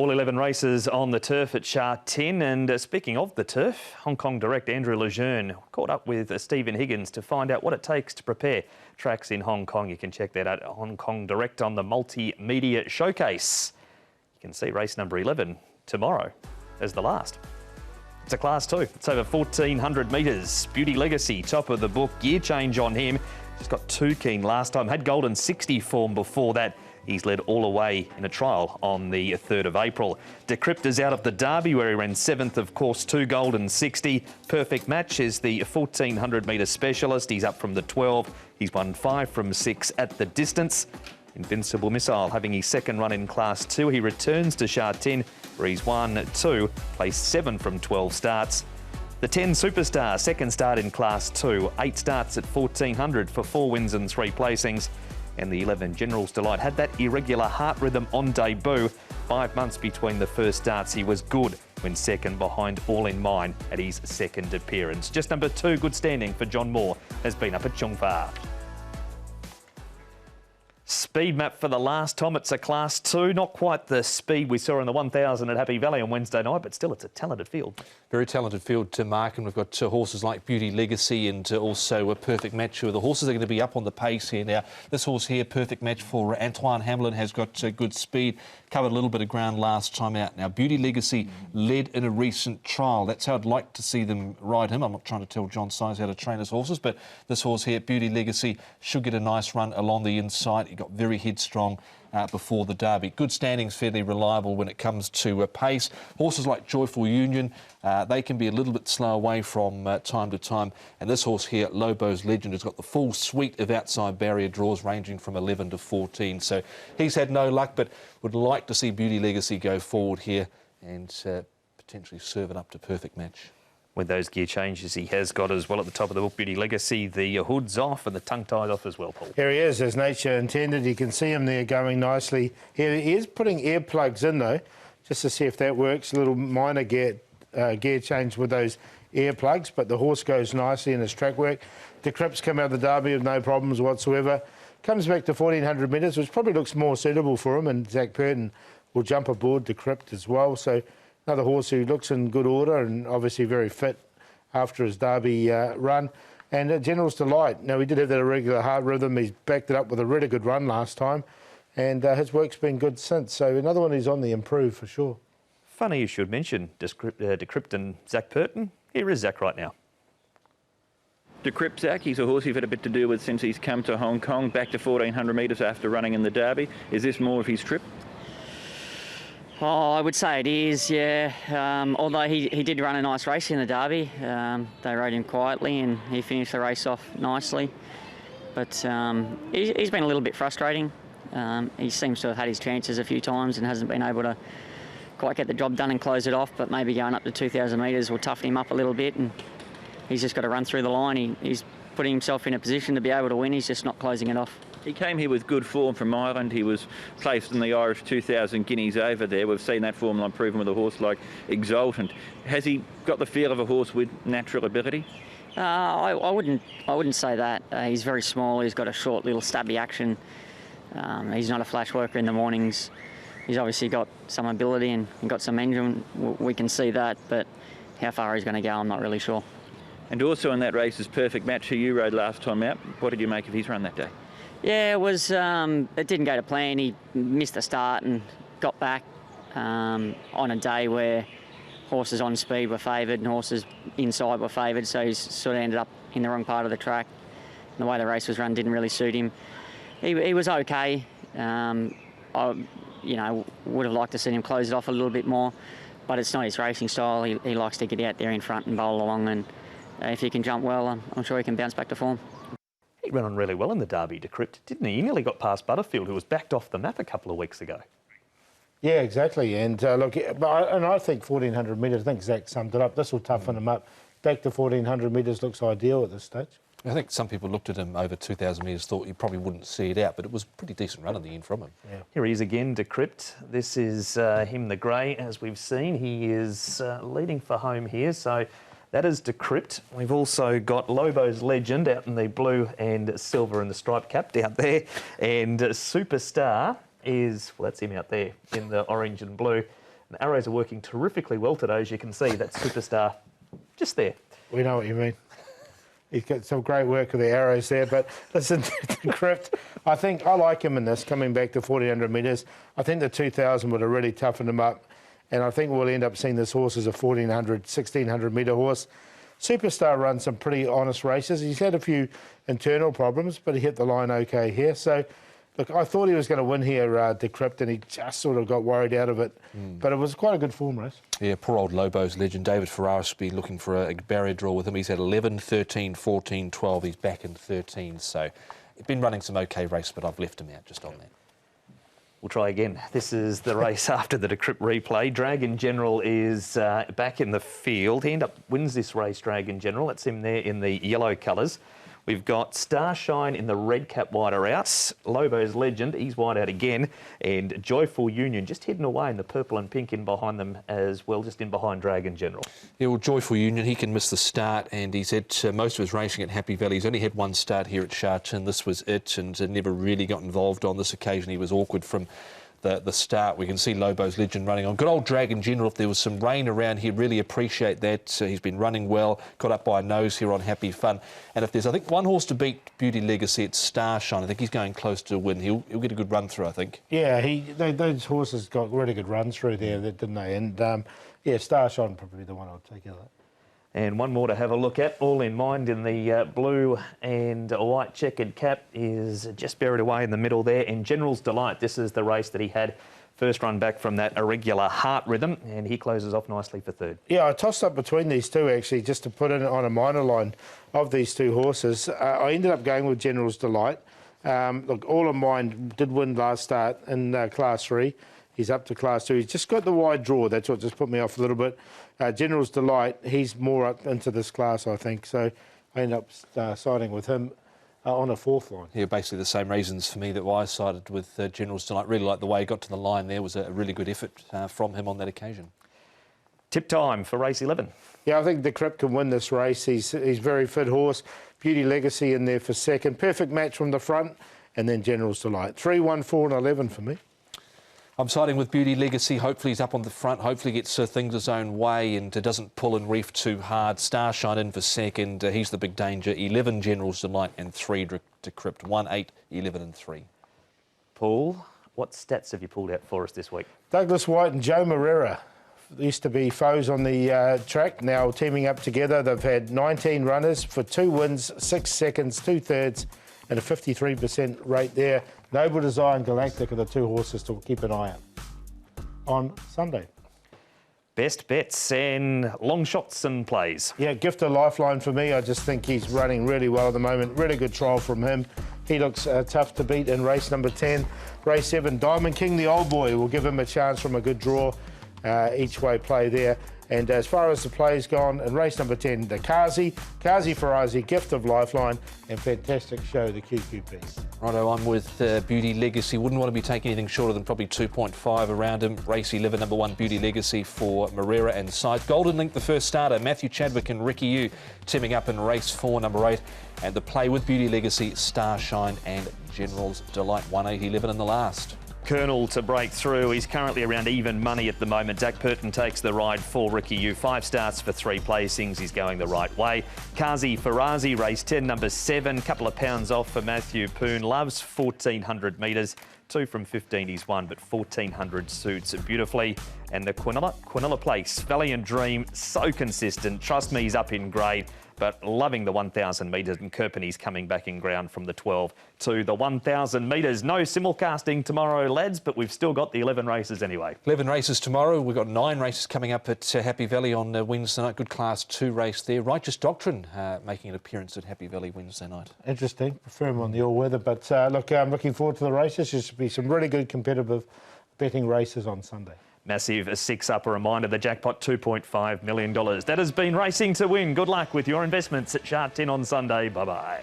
All 11 races on the turf at Sha Tin. And speaking of the turf, Hong Kong direct Andrew Lejeune caught up with Stephen Higgins to find out what it takes to prepare tracks in Hong Kong. You can check that out at Hong Kong Direct on the Multimedia Showcase. You can see race number 11 tomorrow as the last. It's a Class 2. It's over 1,400 metres. Beauty Legacy, top of the book. Gear change on him. Just got too keen last time. Had golden 60 form before that. He's led all the way in a trial on the 3rd of April. Decrypt is out of the Derby where he ran 7th of course, 2 golden 60. Perfect Match is the 1,400 metre specialist. He's up from the 12. He's won 5 from 6 at the distance. Invincible Missile having his second run in Class 2. He returns to Sha Tin where he's won 2, placed 7 from 12 starts. The 10 Superstar, second start in Class 2. 8 starts at 1,400 for 4 wins and 3 placings. And the 11 General's Delight had that irregular heart rhythm on debut. 5 months between the first starts, he was good when second behind All in Mine at his second appearance. Just number 2, good standing for John Moore, has been up at Chung Fa. Speed map for the last time. It's a Class 2. Not quite the speed we saw in the 1,000 at Happy Valley on Wednesday night, but still it's a talented field. Very talented field to mark, and we've got horses like Beauty Legacy and also a Perfect Match. The horses are going to be up on the pace here now. This horse here, Perfect Match for Antoine Hamlin, has got good speed. Covered a little bit of ground last time out. Now, Beauty Legacy led in a recent trial. That's how I'd like to see them ride him. I'm not trying to tell John Size how to train his horses, but this horse here, Beauty Legacy, should get a nice run along the inside. He got very headstrong before the Derby. Good standings, fairly reliable when it comes to pace. Horses like Joyful Union, they can be a little bit slow away from time to time. And this horse here, Lobo's Legend, has got the full suite of outside barrier draws ranging from 11 to 14. So he's had no luck, but would like to see Beauty Legacy go forward here and potentially serve it up to Perfect Match. With those gear changes he has got as well at the top of the book, Beauty Legacy, the hood's off and the tongue tie's off as well, Paul. Here he is, as nature intended. You can see him there going nicely. Here he is putting earplugs in though, just to see if that works. A little minor gear change with those earplugs, but the horse goes nicely in his track work. Decrypt's come out of the Derby with no problems whatsoever. Comes back to 1,400 metres, which probably looks more suitable for him, and Zach Purton will jump aboard Decrypt as well. So another horse who looks in good order and obviously very fit after his Derby run. And General's Delight. Now, we did have that irregular heart rhythm. He's backed it up with a really good run last time. And his work's been good since. So another one who's on the improve for sure. Funny you should mention Decrypt and Zach Purton. Here is Zach right now. Decrypt, Zach, he's a horse you've had a bit to do with since he's come to Hong Kong, back to 1,400 metres after running in the Derby. Is this more of his trip? Oh, I would say it is, yeah. Although he did run a nice race in the Derby. They rode him quietly and he finished the race off nicely. But he's been a little bit frustrating. He seems to have had his chances a few times and hasn't been able to quite get the job done and close it off, but maybe going up to 2,000 metres will toughen him up a little bit, and he's just got to run through the line. He's putting himself in a position to be able to win. He's just not closing it off. He came here with good form from Ireland. He was placed in the Irish 2,000 guineas over there. We've seen that form improving with a horse like Exultant. Has he got the feel of a horse with natural ability? I wouldn't say that. He's very small. He's got a short little stabby action. He's not a flash worker in the mornings. He's obviously got some ability and got some engine. We can see that, but how far he's going to go, I'm not really sure. And also in that race is Perfect Match, who you rode last time out. What did you make of his run that day? Yeah, it was. It didn't go to plan. He missed the start and got back on a day where horses on speed were favoured and horses inside were favoured, so he sort of ended up in the wrong part of the track. And the way the race was run didn't really suit him. He was okay. I would have liked to see him close it off a little bit more, but it's not his racing style. He likes to get out there in front and bowl along, and if he can jump well, I'm sure he can bounce back to form. He ran on really well in the Derby, Decrypt, didn't he? He nearly got past Butterfield, who was backed off the map a couple of weeks ago. Yeah, exactly. And look, I think 1,400 metres, I think Zach summed it up. This will toughen him up. Back to 1,400 metres looks ideal at this stage. I think some people looked at him over 2,000 metres, thought he probably wouldn't see it out, but it was a pretty decent run in the end from him. Yeah. Here he is again, Decrypt. This is him, the grey, as we've seen. He is leading for home here, so that is Decrypt. We've also got Lobo's Legend out in the blue and silver and the striped cap out there, and Superstar is, well, that's him out there in the orange and blue. The arrows are working terrifically well today, as you can see. That Superstar just there. We know what you mean. He's got some great work with the arrows there, but listen, the Crypt, I think I like him in this, coming back to 1,400 metres. I think the 2,000 would have really toughened him up, and I think we'll end up seeing this horse as a 1,400, 1,600 metre horse. Superstar runs some pretty honest races. He's had a few internal problems, but he hit the line okay here. So, look, I thought he was going to win here, the Crypt, and he just sort of got worried out of it. But it was quite a good form race. Yeah, poor old Lobos legend David Ferraris will be looking for a barrier draw with him. He's had 11, 13, 14, 12. He's back in 13. So he's been running some OK race, but I've left him out just on that. We'll try again. This is the race after the Decrypt replay. Dragon General is back in the field. He wins this race, Dragon General. That's him there in the yellow colours. We've got Starshine in the red cap wider outs. Lobo's Legend, he's wide out again. And Joyful Union just hidden away in the purple and pink in behind them as well, just in behind Dragon General. Yeah, well, Joyful Union, he can miss the start, and he's had most of his racing at Happy Valley. He's only had one start here at Sha Tin. This was it, and never really got involved on this occasion. He was awkward from the start. We can see Lobo's Legend running on. Good old Dragon General, if there was some rain around here, really appreciate that. He's been running well, got up by a nose here on Happy Fun. And if there's, I think, one horse to beat Beauty Legacy, it's Starshine. I think he's going close to a win. He'll get a good run through, I think. Yeah, those horses got really good runs through there, didn't they? And, yeah, Starshine probably the one I'll take out of that. And one more to have a look at, all in mind in the blue and white checkered cap, is just buried away in the middle there. And General's Delight, this is the race that he had first run back from that irregular heart rhythm, and he closes off nicely for third. Yeah, I tossed up between these two, actually, just to put in on a minor line of these two horses. I ended up going with General's Delight. Look, All in Mind did win last start in Class 3. He's up to Class 2. He's just got the wide draw. That's what just put me off a little bit. General's Delight, he's more up into this class, I think. So I ended up siding with him on a fourth line. Yeah, basically the same reasons for me that I sided with General's Delight. Really like the way he got to the line there. Was a really good effort from him on that occasion. Tip time for race 11. Yeah, I think the Crypt can win this race. He's very fit horse. Beauty Legacy in there for second. Perfect match from the front. And then General's Delight. 3, 1, 4 and 11 for me. I'm siding with Beauty Legacy. Hopefully he's up on the front. Hopefully gets things his own way and doesn't pull and reef too hard. Starshine in for second. He's the big danger. 11 General's Delight and 3 Decrypt. 1, 8, 11 and 3. Paul, what stats have you pulled out for us this week? Douglas White and Joe Moreira used to be foes on the track. Now teaming up together. They've had 19 runners for 2 wins, 6 seconds, 2 thirds and a 53% rate there. Noble Desire and Galactic are the 2 horses to keep an eye out on Sunday. Best bets and long shots and plays. Yeah, Gift a Lifeline for me. I just think he's running really well at the moment. Really good trial from him. He looks tough to beat in race number 10. Race 7, Diamond King, the old boy, will give him a chance from a good draw. Each way play there. And as far as the play's gone, in race number 10, the Kazi Farazi, Gift of Lifeline, and Fantastic Show, the QQP. Righto, I'm with Beauty Legacy. Wouldn't want to be taking anything shorter than probably 2.5 around him. Race 11, number 1, Beauty Legacy for Moreira and side. Golden Link, the first starter. Matthew Chadwick and Ricky Yu teaming up in race 4, number 8. And the play with Beauty Legacy, Starshine and General's Delight. 1, 8, 11 in the last. Colonel to break through. He's currently around even money at the moment. Dak Purton takes the ride for Ricky Yu. 5 starts for 3 placings. He's going the right way. Kazi Farazi, race 10, number 7. Couple of pounds off for Matthew Poon. Loves 1,400 metres. 2 from 15 he's won, but 1,400 suits beautifully. And the Quinella Place, Valiant Dream, so consistent. Trust me, he's up in grade, but loving the 1,000 metres, and Kirpiney's coming back in ground from the 12 to the 1,000 metres. No simulcasting tomorrow, lads, but we've still got the 11 races anyway. 11 races tomorrow. We've got 9 races coming up at Happy Valley on Wednesday night. Good Class 2 race there. Righteous Doctrine making an appearance at Happy Valley Wednesday night. Interesting. Prefer him on the all-weather, but look, I'm looking forward to the races. There should be some really good competitive betting races on Sunday. Massive 6-up, a reminder, the jackpot $2.5 million. That has been Racing to Win. Good luck with your investments at Sha Tin on Sunday. Bye-bye.